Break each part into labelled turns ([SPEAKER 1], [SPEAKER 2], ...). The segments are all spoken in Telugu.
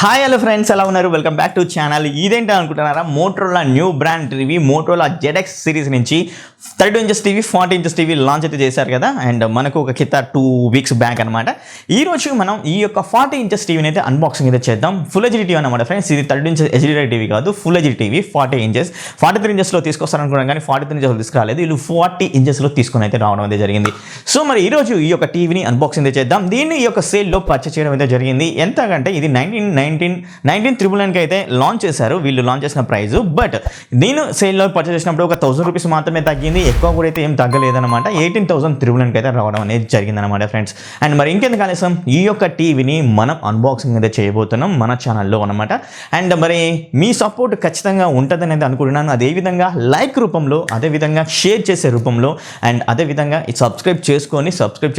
[SPEAKER 1] హాయ్ హలో ఫ్రెండ్స్, ఎలా ఉన్నారు? Welcome back to channel. ఇదేంటి అనుకుంటున్నారా? Motorola new brand TV Motorola ZX series నుంచి 32 inches TV 40 inches TV launch అయితే చేశారు కదా. అండ్ మనకు ఒక కింద 2 వీక్స్ బ్యాక్ అనమాట. ఈ రోజు మనం ఈ యొక్క 40 ఇంచెస్ టీవీని అయితే అన్బాక్సింగ్ అయితే చేద్దాం. ఫుల్ హెచ్డీ టీవీ అనమాట ఫ్రెండ్స్. ఇది 32 ఇంచెస్ హెచ్డీ టీవీ కాదు, ఫుల్ హెచ్డీ టీవీ 40 ఇంచెస్. 43 ఇంచెస్లో తీసుకొస్తారనుకున్నాం కానీ 43 ఇంచెస్లో తీసుకురాలేదు, వీళ్ళు 40 ఇంచెస్లో తీసుకొని అయితే రావడం అయితే జరిగింది. సో మరి ఈ రోజు ఈ యొక్క టీవీని అన్బాక్సింగ్ అయితే చేద్దాం. దీన్ని ఈ యొక్క సేల్లో పర్చేస్ చేయడం అయితే జరిగింది. ఎంతకంటే ఇది 19,999కి అయితే లాంచ్ చేశారు. వీళ్ళు లాంచ్ చేసిన ప్రైస్. బట్ నేను సేల్లో పర్చేస్ చేసినప్పుడు ఒక 1000 రూపీస్ మాత్రమే తగ్గింది, ఎక్కువ కూడా అయితే ఏం తగ్గలేదన్నమాట. 18,399కి అయితే రావడం అనేది జరిగిందనమాట ఫ్రెండ్స్. అండ్ మరి ఇంకెందుకు ఆలస్యం, ఈ యొక్క టీవీని మనం అన్బాక్సింగ్ అయితే చేయబోతున్నాం మన ఛానల్లో అనమాట. అండ్ మరి మీ సపోర్ట్ ఖచ్చితంగా ఉంటుందని అయితే అనుకుంటున్నాను. అదేవిధంగా లైక్ రూపంలో, అదేవిధంగా షేర్ చేసే రూపంలో, అండ్ అదేవిధంగా సబ్స్క్రైబ్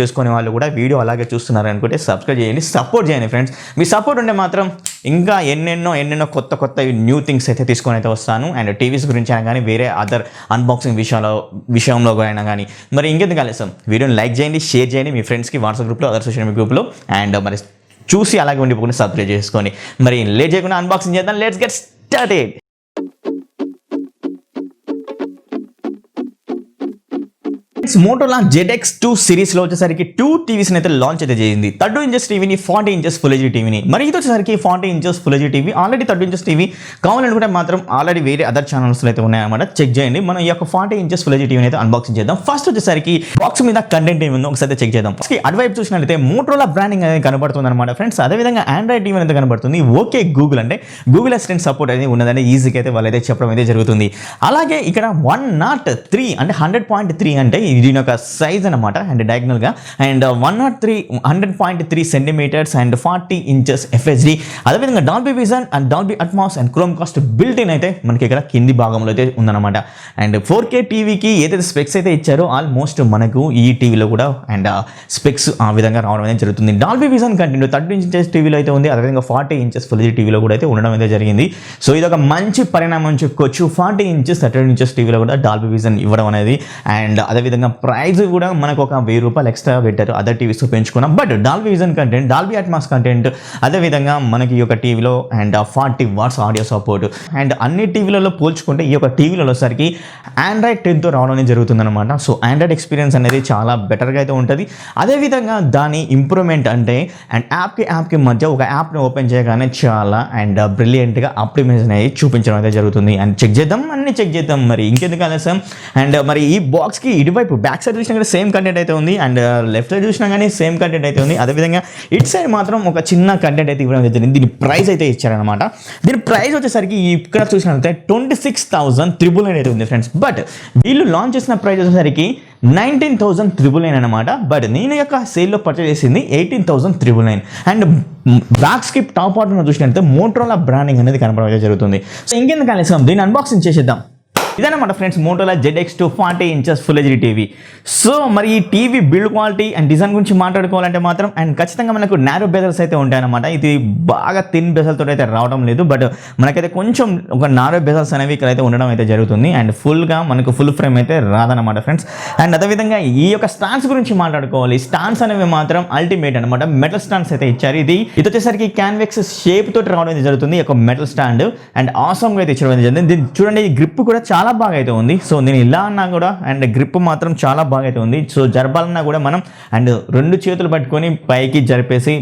[SPEAKER 1] చేసుకొని వాళ్ళు కూడా వీడియో అలాగే చూస్తున్నారు అనుకుంటే సబ్స్క్రైబ్ చేయండి, సపోర్ట్ చేయండి ఫ్రెండ్స్. మీ సపోర్ట్ ఉంటే మాత్రం ఇంకా ఎన్నెన్నో కొత్త న్యూ థింగ్స్ అయితే తీసుకొని అయితే వస్తాను. అండ్ టీవీస్ గురించి అయినా కానీ వేరే అదర్ అన్బాక్సింగ్ విషయంలో అయినా కానీ. మరి ఇంకెందుకు ఆలస్యం, వీడియోని లైక్ చేయండి, షేర్ చేయండి మీ ఫ్రెండ్స్కి, వాట్సాప్ గ్రూప్లో, అదర్ సోషల్ మీడియా గ్రూప్లో. అండ్ మరి చూసి అలాగే ఉండిపోకుండా సబ్స్క్రైబ్ చేసుకొని మరి లేట్ చేయకుండా అన్బాక్సింగ్ చేద్దాం. Let's get started. Motorola ZX2 సిరీస్లో వచ్చేసరికి 2 టీవీస్ని అయితే లాంచ్ అయితే చేసింది. 32 ఇంచెస్ టీవీని, 40 ఇంచెస్ ఫుల్ హెచ్డీ టీవీని. మరి ఇది వచ్చేసరికి 40 inches full HD TV. Already 32 inches TV కావాలనుకుంటే మాత్రం ఆల్రెడీ వేరే అదర్ ఛానల్స్లో అయితే ఉన్నాయన్నమాట, చెక్ చేయండి. మనం ఈ యొక్క 40 ఇంచెస్ ఫుల్ హెచ్డీ టీవీని అయితే అన్బాక్సింగ్ చేద్దాం. ఫస్ట్ వచ్చేసరికి బాక్స్ మీద కంటెంట్ ఏముందో ఒకసారి చెక్ చేద్దాం. అటువైపు చూసినట్లయితే మోటోరోలా బ్రాండింగ్ అనేది కనబడుతుంది అనమాట ఫ్రెండ్స్. అదేవిధంగా ఆండ్రాయిడ్ టీవీ అనేది కనబడుతుంది. ఓకే గూగుల్ అంటే గూగుల్ అసిస్టెంట్ సపోర్ట్ అనేది ఉన్నదని ఈజీగా అయితే వాళ్ళైతే చెప్పడం అయితే జరుగుతుంది. అలాగే ఇక్కడ 103 అంటే 100.3 అంటే దీని యొక్క సైజ్ అనమాట. అండ్ డయాగ్నల్ గా and 100.3 centimetres and 40 inches FHD. అదేవిధంగా Dolby vision and Dolby Atmos and Chromecast built in అయితే మనకి ఇక్కడ కింది భాగంలో అయితే ఉందన్నమాట. అండ్ 4K టీవీకి ఏదైతే స్పెక్స్ అయితే ఇచ్చారో ఆల్మోస్ట్ మనకు ఈ టీవీలో కూడా అండ్ స్పెక్స్ ఆ విధంగా రావడం అనేది జరుగుతుంది. డాల్బీ విజన్ కంటెంట్ 32 ఇంచెస్ టీవీలో అయితే ఉంది. అదేవిధంగా 40 ఇంచెస్ ఫుల్ హెచ్డీ టీవీలో కూడా అయితే ఉండడం అయితే జరిగింది. సో ఇది ఒక మంచి పరిణామం చెప్పుకోవచ్చు. 40 ఇంచెస్ 32 ఇంచెస్ టీవీలో కూడా డాల్బీ విజన్ ఇవ్వడం అనేది. అండ్ అదేవిధంగా ప్రైస్ కూడా మనకు ఒక 1000 రూపాయలు ఎక్స్ట్రా పెట్టారు అదర్ టీవీస్ పెంచుకున్నాం. But Dolby vision content, Dolby Atmos content, అదేవిధంగా మనకి ఈ యొక్క టీవీలో and 40 watts audio support. And అన్ని టీవీలలో పోల్చుకుంటే ఈ యొక్క టీవీలలో సరికి ఆండ్రాయిడ్ 10తో రావడం అనేది జరుగుతుందన్నమాట. సో ఆండ్రాయిడ్ ఎక్స్పీరియన్స్ అనేది చాలా బెటర్గా అయితే ఉంటుంది. అదేవిధంగా దాని ఇంప్రూవ్మెంట్ అంటే అండ్ యాప్కి మధ్య ఒక యాప్ని ఓపెన్ చేయగానే చాలా అండ్ బ్రిలియంట్గా ఆప్టిమైజేషన్ అనేది చూపించడం అయితే జరుగుతుంది. అండ్ చెక్ చేద్దాం, అన్ని చెక్ చేద్దాం. మరి ఇంకెందుకు ఆలస్యం. అండ్ మరి ఈ బాక్స్కి ఇటువైపు బ్యాక్ సైడ్ చూసినా కూడా సేమ్ కంటెంట్ అయితే ఉంది. అండ్ లెఫ్ట్ సైడ్ చూసినా కానీ సేమ్ కంటెంట్ అయితే ఉంది. అదేవిధంగా ఇటు సైడ్ మాత్రం ఒక చిన్న కంటెంట్ అయితే ఇవ్వడం జరిగింది. దీని ప్రైస్ అయితే ఇచ్చారనమాట. దీని ప్రైస్ వచ్చేసరికి ఇక్కడ చూసినట్లయితే 26,399 అయితే ఉంది ఫ్రెండ్స్. బట్ వీళ్ళు లాంచ్ చేసిన ప్రైస్ వచ్చేసరికి 19,399 అనమాట. బట్ నేను యొక్క సేల్లో పర్చేస్ చేసింది 18,399. And back skip top part చూసినట్లయితే మోటరోలా బ్రాండింగ్ అనేది కనపడడం అయితే జరుగుతుంది. సో ఇంకెందుకు ఆలస్యం, దీన్ని అన్బాక్సింగ్ చేసేద్దాం. ఇదన్నమాట friends Motorola ZX2 40 inches full HD TV. So మరి ఈ TV build quality and design గురించి మాట్లాడుకోవాలంటే మాత్రం అండ్ ఖచ్చితంగా మనకు నారో బెజల్స్ అయితే ఉంటాయన్నమాట. ఇది బాగా థిన్ బెజల్తో అయితే రావడం లేదు. బట్ మనకైతే కొంచెం ఒక నారో బెజల్స్ అనేవి ఇక్కడ అయితే ఉండడం అయితే జరుగుతుంది. అండ్ ఫుల్గా మనకు ఫుల్ ఫ్రేమ్ అయితే రాదన్నమాట ఫ్రెండ్స్. అండ్ అదేవిధంగా ఈ యొక్క స్టాండ్స్ గురించి మాట్లాడుకోవాలి. స్టాండ్స్ అనేవి మాత్రం అల్టిమేట్ అనమాట. మెటల్ స్టాండ్స్ అయితే ఇచ్చారు. ఇది వచ్చేసరికి క్యాన్వెక్స్ షేప్ తోటి రావడం అయితే జరుగుతుంది. ఒక మెటల్ స్టాండ్ అండ్ ఆసమ్గా అయితే ఇచ్చడం అయితే జరిగింది. దీన్ని చూడండి, ఈ గ్రిప్ కూడా చాలా బాగా అయితే ఉంది. సో నేను ఇలా అన్నా కూడా అండ్ గ్రిప్ మాత్రం చాలా బాగా అయితే ఉంది. సో జరపాలన్నా కూడా మనం అండ్ 2 చేతులు పట్టుకొని పైకి జరిపేసి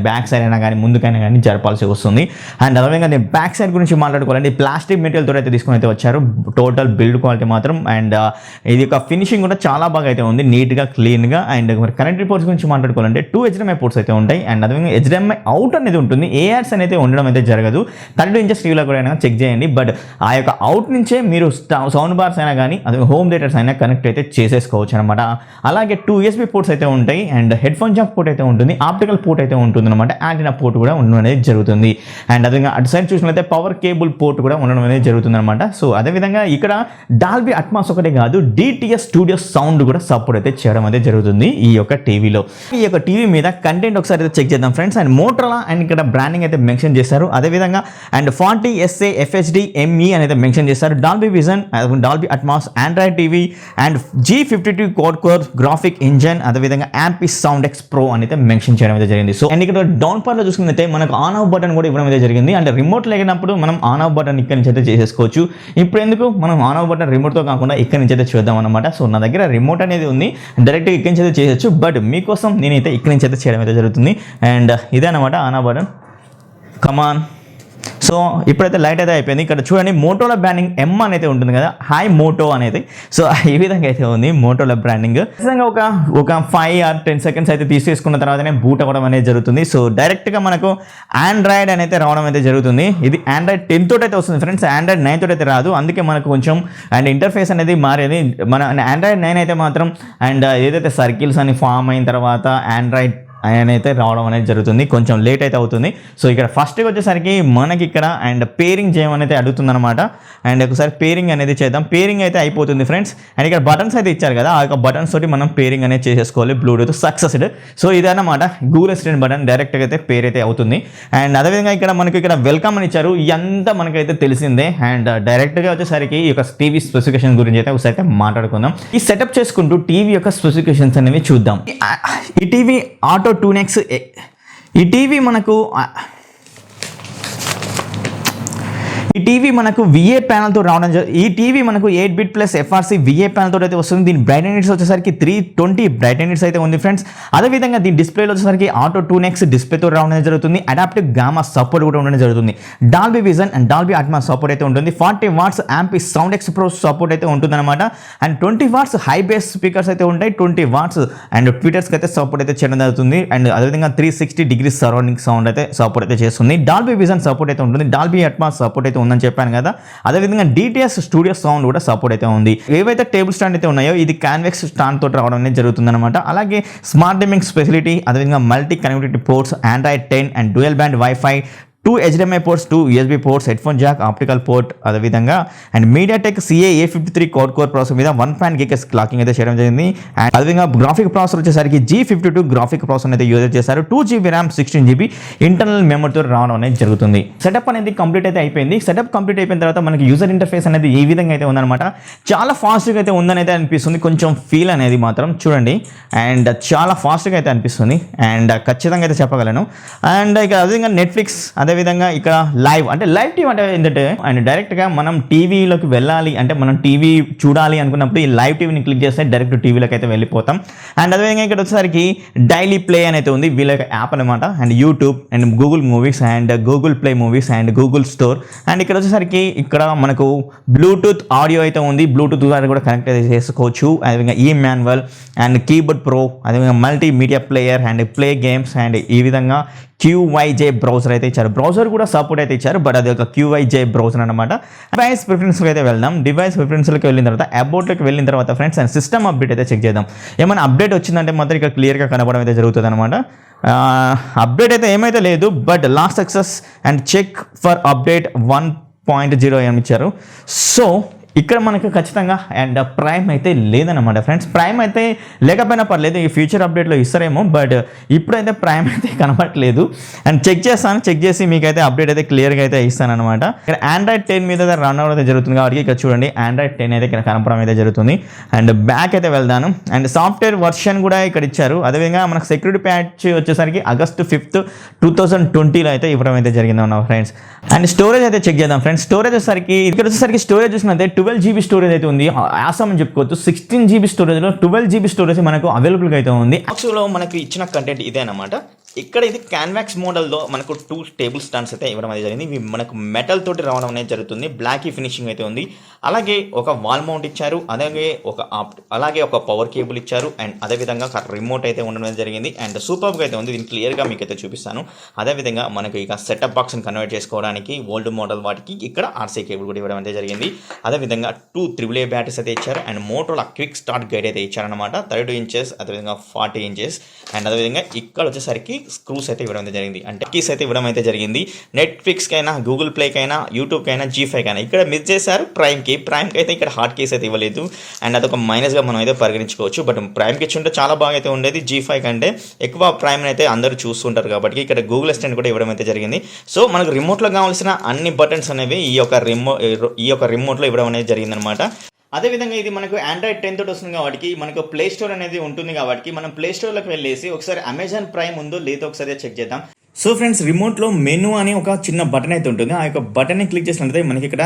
[SPEAKER 1] బ్యాక్ సైడ్ అయినా కానీ ముందుకైనా కానీ జరపాల్సి వస్తుంది. అండ్ అదేవిధంగా నేను బ్యాక్ సైడ్ గురించి మాట్లాడుకోవాలంటే ప్లాస్టిక్ మెటీరియల్ తోటి అయితే తీసుకొని అయితే వచ్చారు. టోటల్ బిల్డ్ క్వాలిటీ మాత్రం అండ్ ఇది ఒక ఫినిషింగ్ కూడా చాలా బాగా అయితే ఉంది, నీట్గా క్లీన్గా. అండ్ మరి కనెక్టివ్ పోర్ట్స్ గురించి మాట్లాడుకోవాలంటే 2 HDMI పోర్ట్స్ అయితే ఉంటాయి. అండ్ అదేవిధంగా HDMI అవుట్ అనేది ఉంటుంది. ARs అనేది ఉండడం అయితే జరగదు. 32 ఇంచెస్ టీవీలో కూడా అయినా చెక్ చేయండి. బట్ ఆ యొక్క అవుట్ నుంచే మీరు సౌండ్ బార్స్ అయినా కానీ అదే హోమ్ థియేటర్స్ అయినా కనెక్ట్ అయితే చేసేసుకోవచ్చు అనమాట. అలాగే 2 USB పోర్ట్స్ అయితే ఉంటాయి. And head phone Jack port అయితే ఉంటుంది. ఆప్టికల్ పోర్ట్ అయితే ఉంటుంది అనమాట. యాంటీనా పోర్ట్ కూడా ఉండడం అనేది జరుగుతుంది. అండ్ అదేవిధంగా అటు సైడ్ చూసినట్లయితే పవర్ కేబుల్ పోర్ట్ కూడా ఉండడం అనేది జరుగుతుంది అనమాట. సో అదేవిధంగా ఇక్కడ డాల్బీ అట్మాస్ ఒకటే కాదు, DTS స్టూడియో సౌండ్ కూడా సపోర్ట్ అయితే చేయడం అయితే జరుగుతుంది ఈ యొక్క టీవీలో. ఈ యొక్క టీవీ మీద కంటెంట్ ఒకసారి అయితే చెక్ చేద్దాం ఫ్రెండ్స్. అండ్ మోటరోలా అండ్ ఇక్కడ బ్రాండింగ్ అయితే మెన్షన్ చేశారు. అదేవిధంగా అండ్ 40 SA FHD ME అనేది మెన్షన్ చేశారు. Dolby vision vision, Dolby Atmos, Android TV and G52 quad core graphic engine, అదేవిధంగా యాంపీ సౌండ్ ఎక్స్ ప్రో అని అయితే మెన్షన్ చేయడం అయితే జరిగింది. సో అండ్ ఇక్కడ డౌన్ పార్ట్ లో చూసుకుంటే మనకు ఆన్ ఆఫ్ బటన్ కూడా ఇవ్వడం అయితే జరిగింది. అంటే రిమోట్ లేనప్పుడు మనం ఆన్ ఆఫ్ బటన్ ఇక్కడ నుంచి అయితే చేసేసుకోవచ్చు. ఇప్పుడు ఎందుకు మనం ఆన్ ఆఫ్ బటన్ రిమోట్ తో కాకుండా ఇక్కడ నుంచి అయితే చూద్దాం అనమాట. సో నా దగ్గర రిమోట్ అనేది ఉంది, డైరెక్ట్గా ఇక్కడి నుంచి అయితే చేయొచ్చు. బట్ మీకోసం నేనైతే ఇక్కడి నుంచి అయితే చేయడం అయితే జరుగుతుంది. అండ్ ఇదే అనమాట on off button. Come on. So ఇప్పుడైతే లైట్ అయితే అయిపోయింది. ఇక్కడ చూడండి మోటోలా బ్రాండింగ్ M అనేది ఉంటుంది కదా, హై మోటో అనేది. సో ఈ విధంగా అయితే ఉంది మోటోలా బ్రాండింగ్. ఖచ్చితంగా ఒక 5 or 10 seconds అయితే తీసేసుకున్న తర్వాతనే బూట్ అవ్వడం అనేది జరుగుతుంది. సో డైరెక్ట్గా మనకు ఆండ్రాయిడ్ అనేది రావడం అయితే జరుగుతుంది. ఇది ఆండ్రాయిడ్ 10 తోటి అయితే వస్తుంది ఫ్రెండ్స్, ఆండ్రాయిడ్ 9 తోటి అయితే రాదు. అందుకే మనకు కొంచెం అండ్ ఇంటర్ఫేస్ అనేది మారేది. మన ఆండ్రాయిడ్ 9 అయితే మాత్రం అండ్ ఏదైతే సర్కిల్స్ అని ఫామ్ అయిన తర్వాత ఆండ్రాయిడ్ అయితే రావడం అనేది జరుగుతుంది. కొంచెం లేట్ అయితే అవుతుంది. సో ఇక్కడ ఫస్ట్గా వచ్చేసరికి మనకి ఇక్కడ అండ్ పేరింగ్ చేయమని అయితే అడుగుతుంది అనమాట. అండ్ ఒకసారి పేరింగ్ అనేది చేద్దాం. పేరింగ్ అయితే అయిపోతుంది ఫ్రెండ్స్. అండ్ ఇక్కడ బటన్స్ అయితే ఇచ్చారు కదా, ఆ యొక్క బటన్స్ తోటి మనం పేరింగ్ అనేది చేసేసుకోవాలి. బ్లూటూత్ సక్సెస్డ్. సో ఇదన్నమాట గూగుల్ అసిస్టెంట్ బటన్, డైరెక్ట్గా అయితే పేర్ అయితే అవుతుంది. అండ్ అదేవిధంగా ఇక్కడ మనకి ఇక్కడ వెల్కమ్ అని ఇచ్చారు. ఇదంతా మనకైతే తెలిసిందే. అండ్ డైరెక్ట్గా వచ్చేసరికి ఈ యొక్క టీవీ స్పెసిఫికేషన్ గురించి అయితే ఒకసారి అయితే మాట్లాడుకుందాం. ఈ సెటప్ చేసుకుంటూ టీవీ యొక్క స్పెసిఫికేషన్స్ అనేవి చూద్దాం. ఈ టీవీ ఆటో 2X ఈ టీవీ మనకు VA ప్యానల్తో రావడం. ఈ టీవీ మనకు 8 bit + FRC VA ప్యానల్తో అయితే వస్తుంది. దీని బ్రైట్నెస్ వచ్చేసరికి 320 బ్రైట్నెస్ అయితే ఉంది ఫ్రెండ్స్. అదేవిధంగా దీని డిస్ప్లేలో వచ్చేసరికి ఆటో 2X డిస్ప్లేతో రావడం జరుగుతుంది. అడాప్టివ్ గామా సపోర్ట్ కూడా ఉండడం జరుగుతుంది. Dolby vision and Dolby Atmos support అయితే ఉంటుంది. 40 watts యాంపీ సౌండ్ ఎక్స్ ప్రో సపోర్ట్ అయితే ఉంటుంది అనమాట. And 20 watts high bass speakers అయితే ఉంటాయి. 20 watts అండ్ ట్విటర్స్కి అయితే సపోర్ట్ అయితే చేయడం జరుగుతుంది. అండ్ అదేవిధంగా 360 degrees సరౌండింగ్ సౌండ్ అయితే సపోర్ట్ అయితే చేస్తుంది. డాల్బీ విజన్ సపోర్ట్ అయితే ఉంటుంది. డాల్బీ అట్మాస్ సపోర్ట్ అయితే ఉందని చెప్పాను కదా. అదేవిధంగా DTS స్టూడియో సౌండ్ కూడా సపోర్ట్ అయితే ఉంది. ఏవైతే టేబుల్ స్టాండ్ అయితే ఉన్నాయో ఇది కాన్వెక్స్ స్టాండ్ తోటి రావడం అనేది జరుగుతుంది అనమాట. అలాగే స్మార్ట్ డిమింగ్ ఫెసిలిటీ, అదేవిధంగా multi connectivity ports, android 10 and dual band wifi, 2 HDMI ports, 2 USB ports, headphone jack, optical port, అదేవిధంగా and MediaTek CA-A53 quad core processor మీద 1.5 GHz క్లాకింగ్ అయితే చేయడం జరిగింది. అండ్ అదేవిధంగా గ్రాఫిక్ ప్రాసెసర్ వచ్చేసరికి G52 గ్రాఫిక్ ప్రాసెసర్ అయితే యూజ్ చేశారు. 2GB RAM 16GB ఇంటర్నల్ మెమరీతో రావడం అనేది జరుగుతుంది. సెటప్ అనేది కంప్లీట్ అయితే అయిపోయింది. సెటప్ కంప్లీట్ అయిపోయిన తర్వాత మనకి యూజర్ ఇంటర్ఫేస్ అనేది ఈ విధంగా అయితే ఉందన్నమాట. చాలా ఫాస్ట్గా అయితే ఉందని అయితే అనిపిస్తుంది. కొంచెం ఫీల్ అనేది మాత్రం చూడండి. అండ్ చాలా ఫాస్ట్గా అయితే అనిపిస్తుంది. అండ్ ఖచ్చితంగా అయితే చెప్పగలను. అండ్ ఇక అదేవిధంగా నెట్ఫ్లిక్స్, అదేవిధంగా ఇక్కడ లైవ్ టీవీ అంటే ఏంటంటే అండ్ డైరెక్ట్గా మనం టీవీలోకి వెళ్ళాలి అంటే మనం టీవీ చూడాలి అనుకున్నప్పుడు ఈ లైవ్ టీవీని క్లిక్ చేస్తే డైరెక్ట్ టీవీలోకి అయితే వెళ్ళిపోతాం. అండ్ అదేవిధంగా ఇక్కడ వచ్చేసరికి డైలీ ప్లే అనేది ఉంది వీళ్ళ యొక్క యాప్ అనమాట. And YouTube and Google movies and Google play movies and Google store. And ఇక్కడ వచ్చేసరికి ఇక్కడ మనకు బ్లూటూత్ ఆడియో అయితే ఉంది. బ్లూటూత్ ద్వారా కూడా కనెక్ట్ అయితే చేసుకోవచ్చు. అదేవిధంగా ఈ మాన్యువల్ అండ్ కీబోర్డ్ ప్రో, అదేవిధంగా multi media player and play games and ఈ విధంగా QYJ బ్రౌజర్ అయితే ఇచ్చారు. బ్రౌజర్ కూడా సపోర్ట్ అయితే ఇచ్చారు. బట్ అది ఒక QYJ బ్రౌజర్ అనమాట. డివైస్ ప్రిఫరెన్స్కి అయితే వెళ్దాం. డివైస్ ప్రిఫరెన్స్లోకి వెళ్ళిన తర్వాత అబౌట్లోకి వెళ్ళిన తర్వాత ఫ్రెండ్స్ అండ్ సిస్టమ్ అప్డేట్ అయితే చెక్ చేద్దాం. ఏమైనా అప్డేట్ వచ్చిందంటే మాత్రం ఇక్కడ క్లియర్గా కనపడడం అయితే జరుగుతుంది అనమాట. అప్డేట్ అయితే ఏమైతే లేదు. But last success and check for update 1.0 ఏమి ఇచ్చారు. సో ఇక్కడ మనకు ఖచ్చితంగా అండ్ ప్రైమ్ అయితే లేదన్నమాట ఫ్రెండ్స్. ప్రైమ్ అయితే లేకపోయినా పర్లేదు, ఈ ఫ్యూచర్ అప్డేట్లో ఇస్తారేమో. బట్ ఇప్పుడైతే ప్రైమ్ అయితే కనపడట్లేదు. అండ్ చెక్ చేసి మీకైతే అప్డేట్ అయితే క్లియర్గా అయితే ఇస్తాను అనమాట. ఇక్కడ ఆండ్రాయిడ్ 10 మీద రన్ అవ్వడం అయితే జరుగుతుంది కాబట్టి ఇక్కడ చూడండి ఆండ్రాయిడ్ 10 అయితే ఇక్కడ కనపడడం అయితే జరుగుతుంది. అండ్ బ్యాక్ అయితే వెళ్దాను. అండ్ సాఫ్ట్వేర్ వర్షన్ కూడా ఇక్కడ ఇచ్చారు. అదేవిధంగా మనకు సెక్యూరిటీ ప్యాచ్ వచ్చేసరికి August 5th 2020లో అయితే ఇవ్వడం అయితే జరిగింది అన్న ఫ్రెండ్స్. అండ్ స్టోరేజ్ అయితే చెక్ చేద్దాం ఫ్రెండ్స్. స్టోరేజ్ వచ్చేసరికి ఇక్కడ వచ్చేసరికి స్టోరేజ్ చూసినట్టే 12GB స్టోరేజ్ అయితే ఉంది. ఆసం అని చెప్పుకోవచ్చు. 16GB స్టోరేజ్లో 12GB స్టోరేజ్ మనకు అవైలబుల్గా అయితే ఉంది. బాక్స్లో మనకు ఇచ్చిన కంటెంట్ ఇదే అన్నమాట. ఇక్కడ ఇది క్యాన్వాక్స్ మోడల్లో మనకు 2 టేబుల్ స్టాండ్స్ అయితే ఇవ్వడం అనేది జరిగింది. ఇవి మనకు మెటల్ తోటి రావడం అనేది జరుగుతుంది. బ్లాక్ ఫినిషింగ్ అయితే ఉంది. అలాగే ఒక వాల్ మౌంట్ ఇచ్చారు. అలాగే ఒక పవర్ కేబుల్ ఇచ్చారు. అండ్ అదేవిధంగా రిమోట్ అయితే ఉండడం జరిగింది. అండ్ సూపర్గా అయితే ఉంది. దీన్ని క్లియర్గా మీకు అయితే చూపిస్తాను. అదేవిధంగా మనకు ఇక సెటప్ బాక్స్ని కన్వర్ట్ చేసుకోవడానికి ఓల్డ్ మోడల్ వాటికి ఇక్కడ RC కేబుల్ కూడా ఇవ్వడం అయితే జరిగింది. అదేవిధంగా 2 AAA బ్యాటరీస్ అయితే ఇచ్చారు. అండ్ మోటోలా క్విక్ స్టార్ట్ గైడ్ అయితే ఇచ్చారనమాట. 32 inches, అదేవిధంగా 40 inches. అండ్ అదేవిధంగా ఇక్కడ వచ్చేసరికి స్క్రూస్ అయితే ఇవ్వడం అయితే జరిగింది, అంటే కీస్ అయితే ఇవ్వడం అయితే జరిగింది. నెట్ఫ్లిక్స్కైనా, గూగుల్ ప్లేకైనా, యూట్యూబ్కైనా, G5కైనా. ఇక్కడ మిస్ చేశారు ప్రైమ్కి అయితే ఇక్కడ హార్డ్ కీస్ అయితే ఇవ్వలేదు, అండ్ అదొక మైనస్గా మనం అయితే పరిగణించుకోవచ్చు. బట్ ప్రైమ్కి ఇచ్చి ఉంటే చాలా బాగా అయితే ఉండేది. G5 కంటే ఎక్కువ ప్రైమ్ అయితే అందరూ చూస్తుంటారు కాబట్టి ఇక్కడ గూగుల్ అసిస్టెంట్ కూడా ఇవ్వడం అయితే జరిగింది. సో మనకు రిమోట్లో కావాల్సిన అన్ని బటన్స్ అనేవి ఈ యొక్క రిమోట్లో ఇవ్వడం అనేది జరిగిందనమాట. అదేవిధంగా ఇది మనకు ఆండ్రాయిడ్ 10 తోటి వస్తుంది కాబట్టి మనకు ప్లే స్టోర్ అనేది ఉంటుంది కాబట్టి మనం ప్లే స్టోర్లోకి వెళ్ళేసి ఒకసారి అమెజాన్ ప్రైమ్ ఉందో లేదో ఒకసారి చెక్ చేద్దాం. సో ఫ్రెండ్స్, రిమోట్లో మెనూ అని ఒక చిన్న బటన్ అయితే ఉంటుంది. ఆ యొక్క బటన్ని క్లిక్ చేసినట్లయితే మనకి ఇక్కడ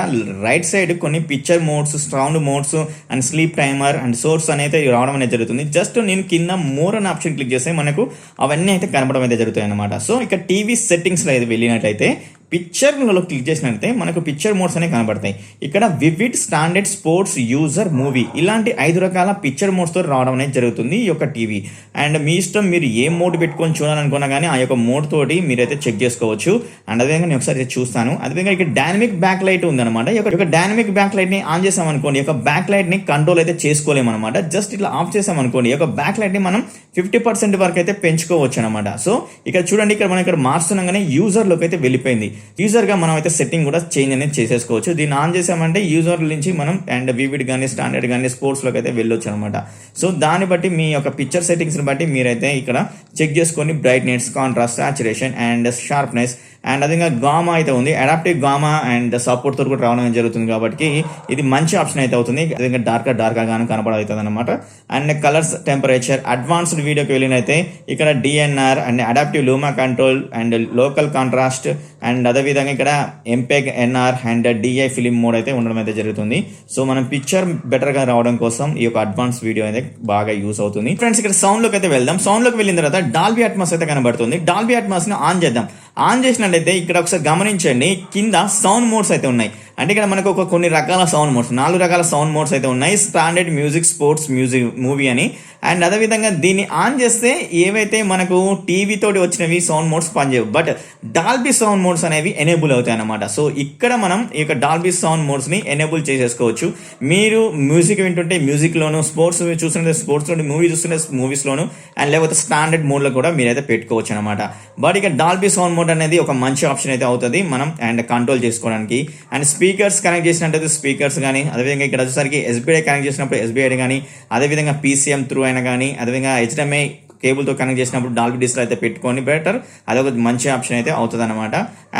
[SPEAKER 1] రైట్ సైడ్ కొన్ని picture modes, sound modes and sleep timer and source అనేది రావడం అనేది జరుగుతుంది. జస్ట్ నేను కింద మోర్ అనే ఆప్షన్ క్లిక్ చేస్తే మనకు అవన్నీ అయితే కనపడడం అయితే జరుగుతాయి అనమాట. సో ఇక్కడ టీవీ సెట్టింగ్స్లో అయితే వెళ్ళినట్లయితే పిక్చర్లలో క్లిక్ చేసినట్లయితే మనకు పిక్చర్ మోడ్స్ అనేవి కనబడతాయి. ఇక్కడ vivid, standard, sports, user, movie ఇలాంటి 5 రకాల పిక్చర్ మోడ్స్తో రావడం అనేది జరుగుతుంది ఈ యొక్క టీవీ. అండ్ మీ ఇష్టం, మీరు ఏ మోడ్ పెట్టుకొని చూడాలనుకున్నా కానీ ఆ యొక్క మోడ్ తోటి మీరైతే చెక్ చేసుకోవచ్చు. అండ్ అదేవిధంగా నేను ఒకసారి చూస్తాను. అదేవిధంగా ఇక్కడ డైనమిక్ బ్యాక్ లైట్ ఉందన్నమాట. ఈ యొక్క డైనమిక్ బ్యాక్ లైట్ ని ఆన్ చేసామనుకోండి, ఈ యొక్క బ్యాక్ లైట్ ని కంట్రోల్ అయితే చేసుకోలేమన్నమాట. జస్ట్ ఇట్లా ఆఫ్ చేసామనుకోండి, ఈ యొక్క బ్యాక్ లైట్ ని మనం 50% వరకు అయితే పెంచుకోవచ్చు అనమాట. సో ఇక్కడ చూడండి, ఇక్కడ మనం ఇక్కడ మార్చుతున్నాగానే యూజర్ లోకి అయితే వెళ్ళిపోయింది. యూజర్ గా మనం అయితే సెట్టింగ్ కూడా చేంజ్ అనేది చేసేసుకోవచ్చు. దీన్ని ఆన్ చేసామంటే యూజర్ నుంచి మనం అండ్ వివిడ్ కానీ, స్టాండర్డ్ కానీ, స్పోర్ట్స్ లోకి అయితే వెళ్ళొచ్చు అనమాట. సో దాన్ని బట్టి మీ యొక్క పిక్చర్ సెట్టింగ్స్ ని బట్టి మీరైతే ఇక్కడ చెక్ చేసుకొని brightness, contrast, saturation and sharpness and అదేవిధంగా గామా అయితే ఉంది. అడాప్టివ్ గామా అండ్ సపోర్ట్ తో కూడా రావడం జరుగుతుంది కాబట్టి ఇది మంచి ఆప్షన్ అయితే అవుతుంది. అదేవిధంగా డార్కర్ గాను కనపడవుతుంది అనమాట. అండ్ కలర్స్, టెంపరేచర్, అడ్వాన్స్డ్ వీడియోకి వెళ్ళినైతే ఇక్కడ DNR and adaptive luma control and local contrast and అదేవిధంగా ఇక్కడ MPEG NR and DI film mode అయితే ఉండడం అయితే జరుగుతుంది. సో మనం పిక్చర్ బెటర్ గా రావడం కోసం ఈ యొక్క అడ్వాన్స్ వీడియో అయితే బాగా యూస్ అవుతుంది. ఫ్రెండ్స్, ఇక్కడ సౌండ్ లోకి అయితే వెళ్దాం. సౌండ్ లోకి వెళ్ళిన తర్వాత డాల్బీ అట్మాస్ అయితే కనబడుతుంది. డాల్బీ అట్మాస్ ని ఆన్ చేద్దాం. ఆన్ చేసినట్లయితే ఇక్కడ ఒకసారి గమనించండి, కింద సౌండ్ మోడ్స్ అయితే ఉన్నాయి. అంటే ఇక్కడ మనకు కొన్ని రకాల సౌండ్ మోడ్స్, 4 రకాల సౌండ్ మోడ్స్ అయితే ఉన్నాయి. Standard, music, sports, music, movie అని. అండ్ అదేవిధంగా దీన్ని ఆన్ చేస్తే ఏవైతే మనకు టీవీ తోటి వచ్చినవి సౌండ్ మోడ్స్ పనిచేయవు, బట్ డాల్బీ సౌండ్ మోడ్స్ అనేవి ఎనేబుల్ అవుతాయి అన్నమాట. సో ఇక్కడ మనం ఈ యొక్క డాల్బీ సౌండ్ మోడ్స్ ని ఎనేబుల్ చేసేసుకోవచ్చు. మీరు మ్యూజిక్ వింటుంటే మ్యూజిక్ లోను, స్పోర్ట్స్ చూస్తుంటే స్పోర్ట్స్ లోను, మూవీ చూస్తుంటే మూవీస్ లోను అండ్ లేకపోతే స్టాండర్డ్ మోడ్ లో కూడా మీరైతే పెట్టుకోవచ్చు అనమాట. బట్ ఇక డాల్బీ సౌండ్ మోడ్ అనేది ఒక మంచి ఆప్షన్ అయితే అవుతుంది మనం అండ్ కంట్రోల్ చేసుకోవడానికి. అండ్ స్పీకర్స్ కనెక్ట్ చేసినట్టు స్పీకర్స్ కానీ, అదేవిధంగా ఇక్కడ వచ్చేసరికి SBI కనెక్ట్ చేసినప్పుడు SBI కానీ, అదేవిధంగా PCM త్రూ అయినా కానీ, అదేవిధంగా HDMI కేబుల్తో కనెక్ట్ చేసినప్పుడు డాల్బీ డిస్ప్లే అయితే పెట్టుకొని బెటర్, అదొక మంచి ఆప్షన్ అయితే అవుతుంది అనమాట.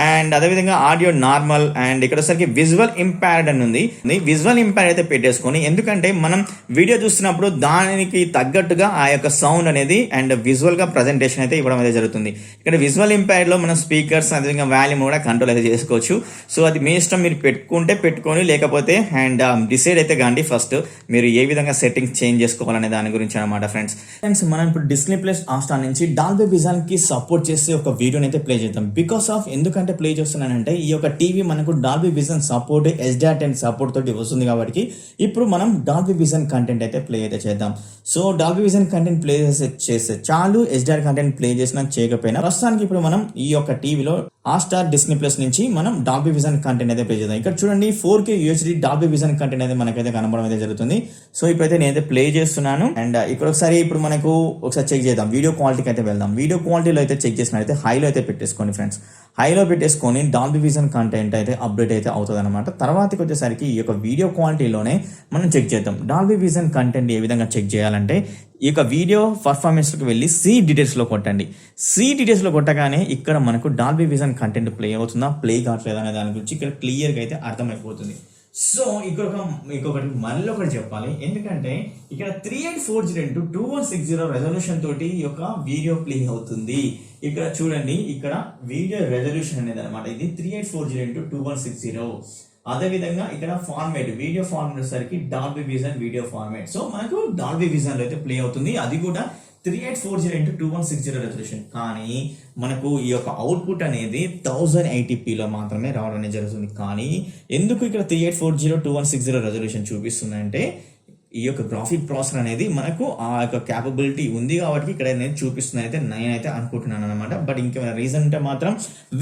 [SPEAKER 1] అండ్ అదేవిధంగా ఆడియో నార్మల్ అండ్ ఇక్కడ వచ్చరికి విజువల్ ఇంపైర్డ్ అని ఉంది. విజువల్ ఇంపైర్డ్ అయితే పెట్టేసుకొని, ఎందుకంటే మనం వీడియో చూస్తున్నప్పుడు దానికి తగ్గట్టుగా ఆ యొక్క సౌండ్ అనేది అండ్ విజువల్ గా ప్రజెంటేషన్ అయితే ఇవ్వడం అయితే జరుగుతుంది. ఇక్కడ విజువల్ ఇంపైర్డ్ లో మనం స్పీకర్స్, అదేవిధంగా వాల్యూమ్ కూడా కంట్రోల్ అయితే చేసుకోవచ్చు. సో అది మీ ఇష్టం, మీరు పెట్టుకొని లేకపోతే అండ్ డిసైడ్ అయితే కానీ ఫస్ట్ మీరు ఏ విధంగా సెట్టింగ్స్ చేంజ్ చేసుకోవాలనే దాని గురించి అనమాట. ఫ్రెండ్స్, మనం ఇప్పుడు డిస్నీ ప్లస్ హాట్‌స్టార్ నుంచి డాల్బీ విజన్ కి సపోర్ట్ చేసే ఒక వీడియోని అయితే ప్లే చేద్దాం. బికాస్ ఆఫ్ ఎందుకంటే ప్లే చేస్తున్నానంటే ఈ యొక్క టీవీ మనకు Dolby vision support, HDR10 support తోటి వస్తుంది కాబట్టి ఇప్పుడు మనం డాల్బీ విజన్ కంటెంట్ అయితే ప్లే అయితే చేద్దాం. So Dolby vision content play చేస్తే చాలు, HDR కంటెంట్ ప్లే చేసినా చేయకపోయినా ప్రస్తుతానికి ఇప్పుడు మనం ఈ యొక్క టీవీలో హాట్‌స్టార్, డిస్నీ ప్లస్ నుంచి మనం డాల్బీ విజన్ కంటెంట్ అయితే ప్లే చేద్దాం. ఇక్కడ చూడండి 4K UHD Dolby vision content అయితే మనకైతే కనబడడం అయితే జరుగుతుంది. సో ఇప్పుడైతే నేనైతే ప్లే చేస్తున్నాను. అండ్ ఇక్కడ ఒకసారి మనకు ఒకసారి చెక్ చేద్దాం. వీడియో క్వాలిటీకి అయితే వెళ్దాం. వీడియో క్వాలిటీలో అయితే చెక్ చేసినట్లయితే హైలో అయితే పెట్టేసుకోండి ఫ్రెండ్స్. హైలో పెట్టేసుకొని డాల్బీ విజన్ కంటెంట్ అయితే అప్డేట్ అయితే అవుతుంది అనమాట. తర్వాతకి వచ్చేసరికి ఈ యొక్క వీడియో క్వాలిటీలోనే మనం చెక్ చేద్దాం. డాల్బీ విజన్ కంటెంట్ ఏ విధంగా చెక్ చేయాలంటే ఈ యొక్క వీడియో పర్ఫార్మెన్స్కి వెళ్ళి సి డీటెయిల్స్లో కొట్టండి. సి డీటెయిల్స్లో కొట్టగానే ఇక్కడ మనకు డాల్బీ విజన్ కంటెంట్ ప్లే అవుతుందా, ప్లే కావట్లేదా అనే దాని గురించి ఇక్కడ క్లియర్గా అయితే అర్థమైపోతుంది. సో ఇంకొకటి మళ్ళీ ఒకటి చెప్పాలి, ఎందుకంటే ఇక్కడ 3840x2160 రెజల్యూషన్ తోటి ఈ యొక్క వీడియో ప్లే అవుతుంది. ఇక్కడ చూడండి, ఇక్కడ వీడియో రెజల్యూషన్ అనేది అనమాట. ఇది 3840x2160. అదేవిధంగా ఇక్కడ ఫార్మేట్, వీడియో ఫార్మేట్ సరికి Dolby vision video format. So మనకు డాల్బీ విజన్ లో అయితే ప్లే అవుతుంది. అది కూడా 3840x2160 రెజల్యూషన్. కానీ మనకు ఈ యొక్క అవుట్పుట్ అనేది 1080pలో మాత్రమే రావడం అనేది జరుగుతుంది. కానీ ఎందుకు ఇక్కడ 3840x2160 రెజల్యూషన్ చూపిస్తుంది అంటే ఈ యొక్క గ్రాఫిక్ ప్రాసెసర్ అనేది మనకు ఆ యొక్క క్యాపబిలిటీ ఉంది కాబట్టి ఇక్కడ నేను చూపిస్తున్నది నేనైతే అనుకుంటున్నాను అనమాట. బట్ ఇంకేమైనా రీజన్ ఉంటే మాత్రం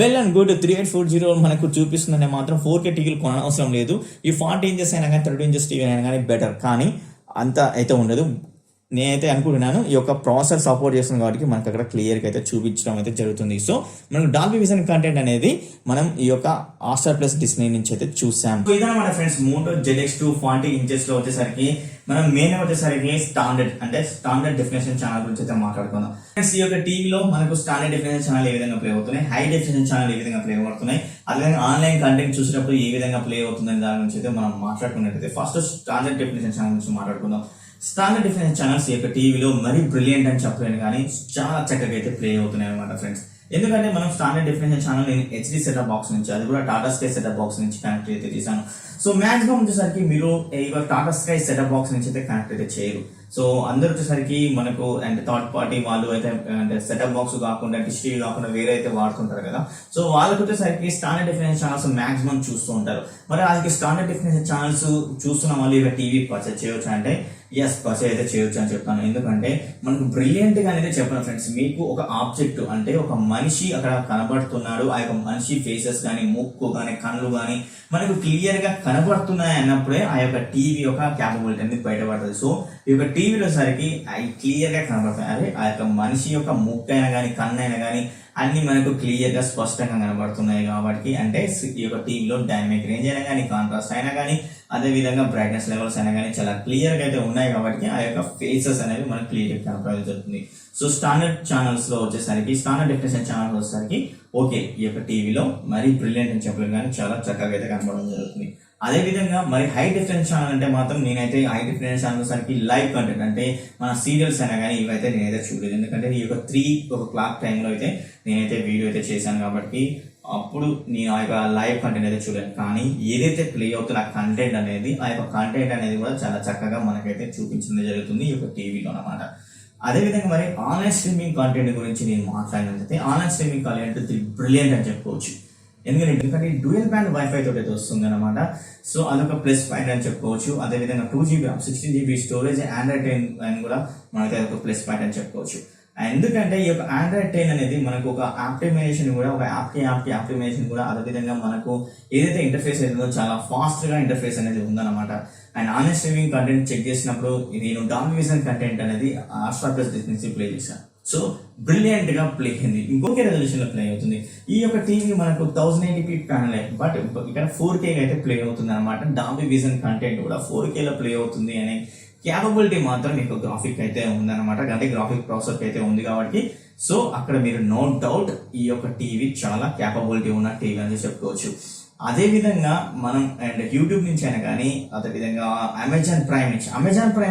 [SPEAKER 1] వెల్ అండ్ గుడ్. 3840 మనకు చూపిస్తుందనే మాత్రం 4K టీవీలు కొనవసరం లేదు. ఈ 40 ఇంచెస్ అయినా కానీ 30 ఇంచెస్ టీవీ అయినా కానీ బెటర్, కానీ అంత అయితే ఉండదు. నేనైతే అనుకుంటున్నాను ఈ యొక్క ప్రాసెసర్ సపోర్ట్ చేస్తుంది కాబట్టి మనకు అక్కడ క్లియర్గా అయితే చూపించడం అయితే జరుగుతుంది. సో మనకు డాల్బీ విజన్ కంటెంట్ అనేది మనం ఈ యొక్క ఆస్టార్ ప్లస్ డిస్ప్లే నుంచి అయితే చూసాం. సో ఇదన్నమాట ఫ్రెండ్స్ మోటో ZX2 40 ఇంచెస్ లో వచ్చేసరికి మనం మెయిన్ వచ్చేసరికి స్టాండర్డ్ డెఫినేషన్ ఛానల్ గురించి అయితే మాట్లాడుకుందాం. ఫ్రెండ్స్ ఈ యొక్క టీవీలో మనకు స్టాండర్డ్ డెఫినేషన్ ఛానల్ ఏ విధంగా ప్లే అవుతున్నాయి, హై డెఫినేషన్ ఛానల్ ఏ విధంగా ప్లే అవుతున్నాయి, అదేవిధంగా ఆన్లైన్ కంటెంట్ చూసేటప్పుడు ఏ విధంగా ప్లే అవుతుందని దాని గురించి అయితే మనం మాట్లాడుకున్నట్టయితే ఫస్ట్ స్టాండర్డ్ డెఫినేషన్ ఛానల్ గురించి మాట్లాడుకుందాం. స్టాండర్డ్ డెఫినేషన్ ఛానల్స్ ఈ యొక్క టీవీలో మరీ బ్రిలియంట్ అని చెప్పలేను కానీ చాలా చక్కగా అయితే ప్లే అవుతున్నాయి అనమాట ఫ్రెండ్స్. ఎందుకంటే మనం స్టాండర్డ్ డెఫినేషన్ ఛానల్ నేను హెచ్డి సెటప్ బాక్స్ నుంచి, అది కూడా టాటా స్కై సెటప్ బాక్స్ నుంచి కనెక్ట్ అయితే చేశాను. సో మాక్సిమం వచ్చేసరికి మీరు టాటా స్కై సెటప్ బాక్స్ నుంచి అయితే కనెక్ట్ అయితే చేయరు. సో అందరు వచ్చేసరికి మనకు అండ్ థర్డ్ పార్టీ వాళ్ళు అయితే అంటే సెటప్ బాక్స్ కాకుండా డిష్ టీవీ కాకుండా వేరే అయితే వాడుతుంటారు కదా. సో వాళ్ళకి వచ్చేసరికి స్టాండర్డ్ డెఫినేషన్ ఛానల్స్ మాక్సిమం చూస్తూ ఉంటారు. మరి వాళ్ళకి స్టాండర్డ్ డెఫినేషన్ ఛానల్స్ చూస్తున్న వాళ్ళు ఇక టీవీ పర్చేజ్ చేయొచ్చు అంటే ఎస్ పర్చేజ్ అయితే చేయొచ్చు అని చెప్తాను. ఎందుకంటే మనకు బ్రిలియంట్ గా అనేది చెప్పను ఫ్రెండ్స్, మీకు ఒక ఆబ్జెక్ట్ అంటే ఒక మనిషి అక్కడ కనబడుతున్నాడు, ఆ యొక్క మనిషి ఫేసెస్ కానీ ముక్కు కానీ కళ్ళు కానీ మనకు క్లియర్ గా కనబడుతున్నాయి అన్నప్పుడే ఆ యొక్క టీవీ యొక్క క్యాపబిలిటీ అనేది బయటపడుతుంది. సో ఈ యొక్క టీవీలో సరికి అవి క్లియర్ గా కనబడతాయి. అదే ఆ యొక్క మనిషి యొక్క ముక్కు అయినా కానీ కన్ను అయినా కానీ అన్ని మనకు క్లియర్ గా స్పష్టంగా కనబడుతున్నాయి కాబట్టి అంటే ఈ యొక్క టీవీలో డైనమిక్ రేంజ్ అయినా కానీ కాంట్రాస్ట్ అయినా కానీ అదే విధంగా బ్రైట్నెస్ లెవెల్స్ అయినా కానీ చాలా క్లియర్ గా అయితే ఉన్నాయి కాబట్టి ఆ యొక్క ఫేసెస్ అనేవి మనకు క్లియర్ గా కనపడడం జరుగుతుంది. సో స్టాండర్డ్ ఛానల్స్ లో వచ్చేసరికి స్టాండర్డ్ డెఫినేషన్ ఛానల్స్ వచ్చేసరికి ఓకే ఈ యొక్క టీవీలో మరీ బ్రిలియంట్ అని చెప్పలేదు కానీ చాలా చక్కగా అయితే కనపడడం జరుగుతుంది. అదే విధంగా మరి హై డెఫినేషన్ ఛానల్ అంటే మాత్రం నేనైతే హై డెఫినేషన్ ఛానల్ సరికి లైవ్ కంటెంట్ అంటే మన సీరియల్స్ అయినా కానీ ఇవైతే నేనైతే చూడలేదు. ఎందుకంటే ఈ యొక్క 3 o'clock టైంలో అయితే నేనైతే వీడియో అయితే చేశాను కాబట్టి అప్పుడు నేను ఆ యొక్క లైవ్ కంటెంట్ అయితే చూడలేను. కానీ ఏదైతే ప్లే అవుతున్న కంటెంట్ అనేది ఆ యొక్క కంటెంట్ అనేది కూడా చాలా చక్కగా మనకైతే చూపించడం జరుగుతుంది ఈ యొక్క టీవీలో అన్నమాట. అదేవిధంగా మరి ఆన్లైన్ స్ట్రీమింగ్ కంటెంట్ గురించి నేను మాట్లాడినట్లయితే ఆన్లైన్ స్ట్రీమింగ్ కంటెంట్ బ్రిలియంట్ అని చెప్పుకోవచ్చు. ఎందుకంటే డ్యూయల్ బ్యాండ్ వైఫై తోటి అయితే వస్తుంది అనమాట. సో అదొక ప్లస్ పాయింట్ అని చెప్పుకోవచ్చు. అదేవిధంగా 2GB 16GB స్టోరేజ్ ఆండ్రాయిడ్ 10 అని కూడా మనకి అదొక ప్లస్ పాయింట్ అని చెప్పుకోవచ్చు. ఎందుకంటే ఈ యొక్క ఆండ్రాయిడ్ 10 అనేది మనకు ఒక ఆప్టిమైజేషన్ కూడా ఒక యాప్కి ఆప్టిమైజేషన్ కూడా అదేవిధంగా మనకు ఏదైతే ఇంటర్ఫేస్ అవుతుందో చాలా ఫాస్ట్ గా ఇంటర్ఫేస్ అనేది ఉందన్నమాట. And online streaming content check చేసినప్పుడు నేను డాల్బీ విజన్ కంటెంట్ అనేది ఆస్టార్ ప్లస్ నుంచి ప్లే చేశాను. సో బ్రిలియంట్ గా ప్లే అయింది, ఇంకొక రెజల్యూషన్ లో ప్లే అవుతుంది. ఈ యొక్క టీవీ మనకు 1080p ప్యానల్ బట్ ఇక్కడ 4K అయితే ప్లే అవుతుంది అనమాట. డాల్బీ విజన్ కంటెంట్ కూడా 4K లో ప్లే అవుతుంది అనే క్యాపబిలిటీ మాత్రం మీకు గ్రాఫిక్ అయితే ఉందన్నమాట. అంటే గ్రాఫిక్ ప్రాసెసర్ అయితే ఉంది కాబట్టి సో అక్కడ మీరు నో డౌట్ ఈ యొక్క టీవీ చాలా క్యాపబిలిటీ ఉన్న టీవీ అని చెప్పుకోవచ్చు. అదే విధంగా మనం అండ్ యూట్యూబ్ నుంచి అయినా కానీ అదేవిధంగా అమెజాన్ ప్రైమ్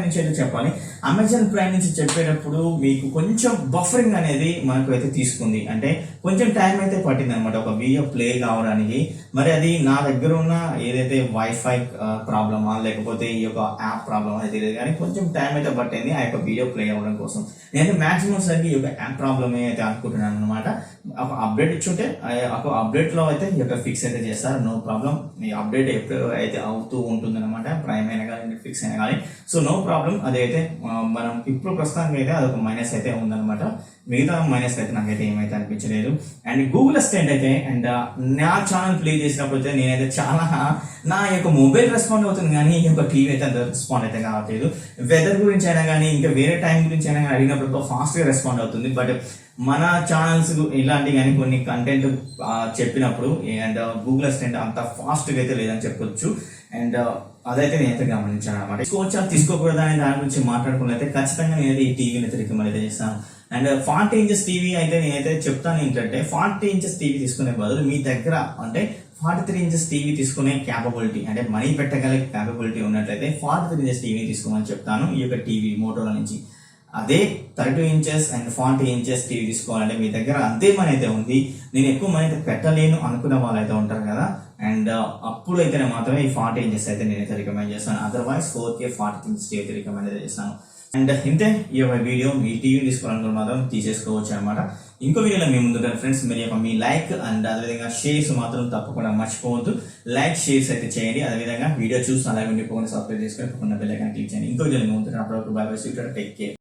[SPEAKER 1] నుంచి అయితే చెప్పాలి. అమెజాన్ ప్రైమ్ నుంచి చెప్పేటప్పుడు మీకు కొంచెం బఫరింగ్ అనేది మనకు అయితే తీసుకుంది, అంటే కొంచెం టైం అయితే పట్టింది అనమాట ఒక వీడియో ప్లే కావడానికి. మరి అది నా దగ్గర ఉన్న ఏదైతే వైఫై ప్రాబ్లమా లేకపోతే ఈ యొక్క యాప్ ప్రాబ్లమా అయితే తెలియదు కానీ కొంచెం టైం అయితే పట్టింది ఆ యొక్క వీడియో ప్లే అవ్వడం కోసం. నేను మాక్సిమం సరికి ఈ యొక్క యాప్ ప్రాబ్లమే అయితే అనుకుంటున్నాను అనమాట. ఒక అప్డేట్ ఇచ్చుంటే ఒక అప్డేట్ లో అయితే ఈ యొక్క ఫిక్స్ అయితే చేస్తారు, నో ప్రాబ్లం. ఈ అప్డేట్ ఎప్పుడు అయితే అవుతూ ఉంటుంది అనమాట, ప్రైమ్ అయినా కానీ నెట్ఫ్లిక్స్ అయినా కానీ. So no problem. అదైతే మనం ఇప్పుడు ప్రస్తుతానికి అయితే అదొక మైనస్ అయితే ఉందన్నమాట. మిగతా మైనస్ అయితే నాకైతే ఏమైతే అనిపించలేదు. అండ్ గూగుల్ అసిస్టెంట్ అయితే అండ్ నా ఛానల్ ప్లే చేసినప్పుడు అయితే నేనైతే చాలా నా యొక్క మొబైల్ రెస్పాండ్ అవుతుంది కానీ ఈ యొక్క టీవీ అయితే అంత రెస్పాండ్ అయితే కావట్లేదు. వెదర్ గురించి అయినా కానీ ఇంకా వేరే టైం గురించి అయినా కానీ అడిగినప్పుడు ఫాస్ట్ గా రెస్పాండ్ అవుతుంది. బట్ మన ఛానల్స్ ఇలాంటి కానీ కొన్ని కంటెంట్ చెప్పినప్పుడు అండ్ గూగుల్ అసిస్టెంట్ అంత ఫాస్ట్ గా అయితే లేదని చెప్పొచ్చు. అండ్ అదైతే నేనైతే గమనించాను అనమాట. తీసుకోవచ్చా తీసుకోకూడదా అనే దాని గురించి మాట్లాడుకున్నైతే ఖచ్చితంగా నేనైతే ఈ టీవీని అయితే రికమెండ్ అయితే చేస్తాను. అండ్ 40 inches టీవీ అయితే నేనైతే చెప్తాను ఏంటంటే 40 inches టీవీ తీసుకునే బదులు మీ దగ్గర అంటే 43 inches టీవీ తీసుకునే క్యాపబిలిటీ అంటే మనీ పెట్టగల క్యాపబిలిటీ ఉన్నట్లయితే 43 inches టీవీ తీసుకోమని చెప్తాను ఈ యొక్క టీవీ మోటోలా నుంచి. అదే 32 inches అండ్ 40 inches టీవీ తీసుకోవాలంటే మీ దగ్గర అంతే మనీ అయితే ఉంది, నేను ఎక్కువ మనీ అయితే పెట్టలేను అనుకున్న వాళ్ళు అయితే ఉంటారు కదా. అండ్ అప్పుడు అయితేనే మాత్రమే ఈ 40 inches అయితే నేనైతే రికమెండ్ చేస్తాను. అదర్వైజ్ 4K 40 inches టీవీ అయితే రికమెండ్ అయితే చేస్తాను. అండ్ ఇంతే ఈ యొక్క వీడియో. మీ టీవీ తీసుకోవాలనుకున్న మాత్రం తీసేసుకోవచ్చు అనమాట. ఇంకో వీడియోలో మీ ముందు ఫ్రెండ్స్ మీరు మీ లైక్ అండ్ అదేవిధంగా షేర్స్ మాత్రం తప్పకుండా మర్చిపోవద్దు. లైక్ షేర్స్ అయితే చేయండి. అదేవిధంగా వీడియో చూసి అలాగే ఉండిపోకుండా సబ్స్క్రైబ్ చేసుకొని బెల్ ఐకాన్ క్లిక్ చేయండి. ఇంకో వీడియో మీ ముందు అప్పుడు బై బై, టేక్ కేర్.